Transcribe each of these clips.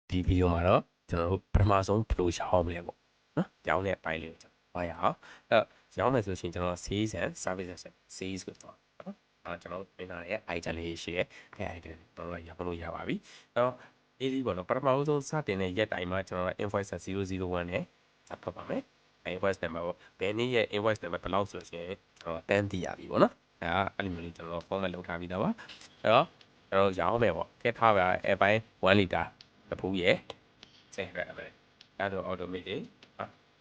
ဒီဗီဒီယိုမှာတော့ကျွန်တော်တို့ပထမဆုံးဘယ်လိုရောင်းမလဲပေါ့နော်ရောင်းတဲ့အပိုင်းလေးကိုကျွန်တော်ဟောရအောင်အဲ့ရောင်းမယ်ဆိုရင်ကျွန်တော် sales and services sales ကိုတော့နော်ကျွန်တော်တို့ပြင်လာတဲ့ item လေးရှိရဲအဲ့ item တော့ရောင်းလို့ရပါပြီအဲ့တော့အေးဒီပေါ့နော်ပထမဆုံးစတင်တဲ့ရက်တိုင်းမှာကျွန်တော်တို့ invoice 001နဲ့စဖတ်ပါမယ် invoice number ပေါ့ဘယ်နေ့ရဲ့ invoice number ဘယ်လောက်ဆိုရင်ကျွန်တော်တန်းတည်ရပြီပေါ့နော်အဲ့လိုမျိုးလေးကျွန်တော် format လုပ်ထားပြီးသားပါအဲ့တော့ကျွန်တော်ရောင်းမယ်ပေါ့ကဲထားပါအပိုင်း1 liter တပူရဲ့ဆက်ရမယ်အဲ့တော့ automatic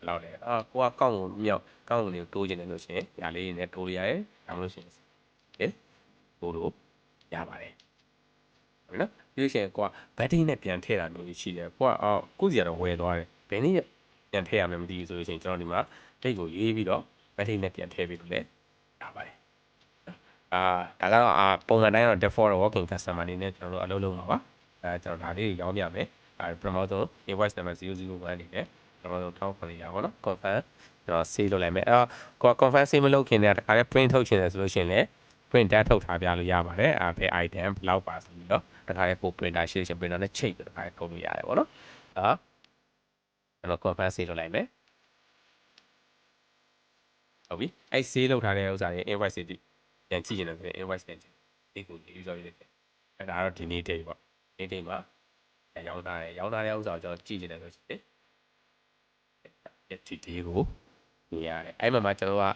လောက်လေကိုကကောက်ကိုမြောက်ကောက်ကိုတိုးချင်တယ်လို့ရှိရင်ညာလေးနဲ့တိုးရရတယ်ဒါမှမဟုတ်ရှင်တိုးလို့ရပါတယ်ဟုတ်နော်ဒီလိုရှိရင်ကိုက battery နဲ့ပြန်ထည့်တာမျိုးရှိတယ်ကိုကကိုစီကတော့ဝယ်သွားတယ်ဘယ်နည်းပြန်ထည့်ရမလဲမသိဘူးဆိုလို့ရှိရင်ကျွန်တော်ဒီမှာတိတ်ကိုရေးပြီးတော့ battery နဲ့ပြန်ထည့်ပြီးလို့လည်းရပါတယ်ဒါကတော့ပုံစံတိုင်းတော့ default working customer အနေနဲ့ကျွန်တော်တို့အလုပ်လုပ်မှာပါကျွန်တော်ဒါလေးရောင်းပြမယ်promoter invoice number 001အနေနဲ့ကျွန်တော်တို့ထောက်ခွင့်ရပါတော့ confirm ကျွန်တော် save လုပ်လိုက်မယ်ကို confirm save မလုပ်ခင်တည်းကတခါလေး print ထုတ်ချင်တယ်ဆိုလို့ရှိရင်လည်း print တက်ထုတ်ထားပြလို့ရပါတယ်ဘယ် item ဘယ်လောက်ပါဆိုပြီးတော့တခါလေးပို့ printer ရှိချင် printer နဲ့ချိန်ပြီးတခါလေးထုတ်လို့ရတယ်ပေါ့နော်ကျွန်တော် confirm save လုပ်လိုက်မယ်ဟုတ်ပြီအဲ့ save လုပ်ထားတဲ့ဥစ္စာတွေ invoice တွေပြန်ကြည့်ရင်လည်း invoice ပြန်ကြည့်ဒီကို user ရေးတယ်အဲ့ဒါတော့ဒီနေ့ date ပေါ့ဒီ date မှာရောင်းထားတဲ့ဥစ္စာကိုကျွန်တော်ကြည့်နေတယ်ဆိုရင်ဒီ date ကိုနေရတယ်အဲ့မှာကျွန်တော်က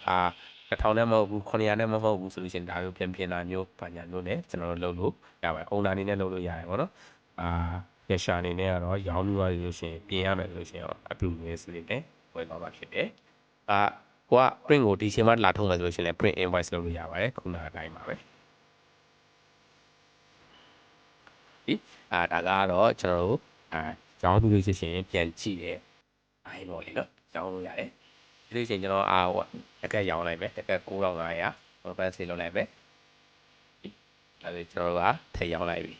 1000နဲ့မဟုတ်ဘူး900နဲ့မဟုတ်ဘူးဆိုလို့ရှိရင်ဒါမျိုးပြင်တာမျိုးဘာညာမျိုးနဲ့ကျွန်တော်တို့လုပ်လို့ရပါတယ် owner အနေနဲ့လုပ်လို့ရတယ်ပေါ့နော်cash အနေနဲ့ကတော့ရောင်းပြီးသွားလို့ရှိရင်ပြင်ရမယ်ဆိုလို့ရှိရင် approve လေးနဲ့ဝယ်သွားမှာဖြစ်တယ်ကိုက print ကိုဒီချိန်မှလာထုတ်မယ်ဆိုလို့ရှိရင်လည်း print invoice လုပ်လို့ရပါတယ်ခုနကအတိုင်းပါပဲဒီဒါကတော့ကျွန်တော်တို့ရောင်းပြီးလို့ရှိရင်ပြန်ကြည့်တယ်အိုင်ပေါ့လေနော်ရောင်းလို့ရတယ်ဒီလိုချိန်ကျွန်တော်တကက်ရောင်းလိုက်မယ်တကက်9500ဟိုဘက်ဆေးလုပ်လိုက်မယ်အဲဒီကျွန်တော်တို့ကထည့်ရောင်းလိုက်ပြီ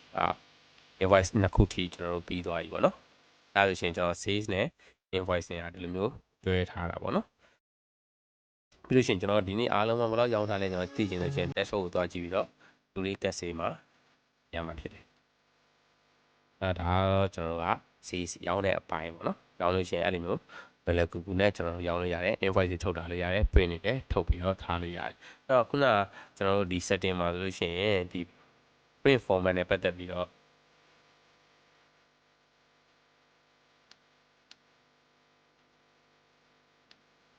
invoice နှစ်ခုထိကျွန်တော်တို့ပြီးသွားပြီပေါ့နော်အဲဆိုရှင်ကျွန်တော် sales နဲ့ invoice နဲ့ဒီလိုမျိုးတွဲထားတာပေါ့နော်ပြီးလို့ရှိရင်ကျွန်တော်ဒီနေ့အားလုံးဘယ်လောက်ရောင်းထားလဲကျွန်တော်သိချင်လို့ရှိရင် test ကိုသွားကြည့်ပြီးတော့လူလေး test ဆေးမှာရမှာဖြစ်တယ်ဒါတော့ကျွန်တော်က sales ရောင်းတဲ့အပိုင်းပေါ့နော်ရောင်းလို့ရှိရင်အဲ့လိုမျိုးဘယ်လိုကူကူနဲ့ကျွန်တော်တို့ရောင်းလို့ရတယ် invoice တွေထုတ်တာလို့ရတယ် print တွေလည်းထုတ်ပြီးတော့ထားလို့ရတယ်အဲ့တော့ခုနကကျွန်တော်တို့ဒီ setting မှာဆိုလို့ရှိရင်ဒီ print format နဲ့ပတ်သက်ပြီးတော့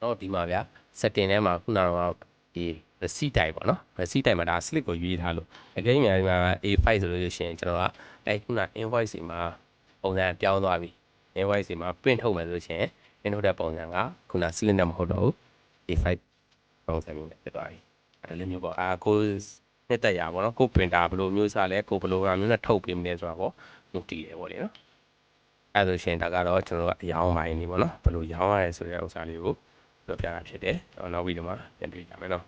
တော့ဒီမှာဗျာ setting ထဲမှာခုနကတော့ဒီ receipt type ပေါ့နော် receipt type မှာဒါ slip ကိုရွေးထားလို့အကယ်၍ဒီမှာ A5 ဆိုလို့ရှိရင်ကျွန်တော်ကခုန invoice တွေမှာပုံစံပြောင်းသွားပြီ invoice တွေမှာ print ထုတ်မယ်ဆိုလို့ရှိရင် print ထုတ်တဲ့ပုံစံကခုန slip နဲ့မဟုတ်တော့ဘူး A5 ပုံစံမျိုးနဲ့ဖြစ်သွားပြီအဲ့လိုမျိုးပေါ့ကိုနှစ်သက်ရပါတော့ကို printer ဘယ်လိုမျိုးစားလဲကိုဘယ်လိုမျိုးနဲ့ထုတ်ပေးမလဲဆိုတာပေါ့မူတည်တယ်ပေါ့လေနော်အဲ့ဆိုရှင်ဒါကတော့ကျွန်တော်တို့အယောင်းပိုင်းနေပေါ့နော်ဘယ်လိုရောင်းရလဲဆိုတဲ့ဥစ္စာလေးကိုပြောပြတာဖြစ်တယ်နောက်ဗီဒီယိုမှာပြန်တွေ့ကြမယ်နော်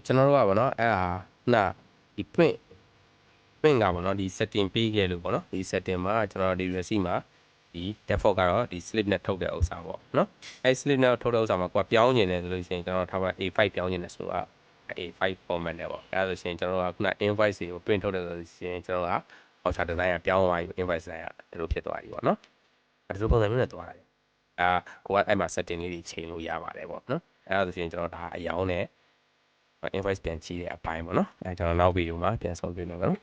ကျွန်တော်တို့ကပေါ့နော်အဲ့ဒါဒီ print ကပေါ့နော်ဒီ setting ပေးခဲ့လို့ပေါ့နော်ဒီ setting မှာကျွန်တော်ဒီ receipt မှာဒီ default ကတော့ဒီ slip နဲ့ထုတ်တဲ့ဥစ္စာပေါ့နော်အဲ့ slip နဲ့ထုတ်တဲ့ဥစ္စာမှာကိုကပြောင်းနေတယ်ဆိုလို့ရှိရင်ကျွန်တော်ထားပါ A5 ပြောင်းနေတယ်ဆိုတော့ A5 format နဲ့ပေါ့အဲ့ဒါဆိုရှင်ကျွန်တော်ကခုန invoice တွေကို print ထုတ်တယ်ဆိုရင်ကျွန်တော်က voucher design ကပြောင်းသွားပြီ invoice design ကဒီလိုဖြစ်သွားပြီပေါ့နော်ဒီလိုပုံစံမျိုးနဲ့သွားတယ်ကိုကအဲ့မှာ setting လေးတွေချိန်လို့ရပါတယ်ပေါ့နော်အဲ့ဒါဆိုရင်ကျွန်တော်ဒါအယောင်းနဲ့ invoice ပြန်ကြည့်တဲ့အပိုင်းပေါ့နော်ကျွန်တော်နောက်ဗီဒီယိုမှာပြန်ဆောက်ပြမယ်နော်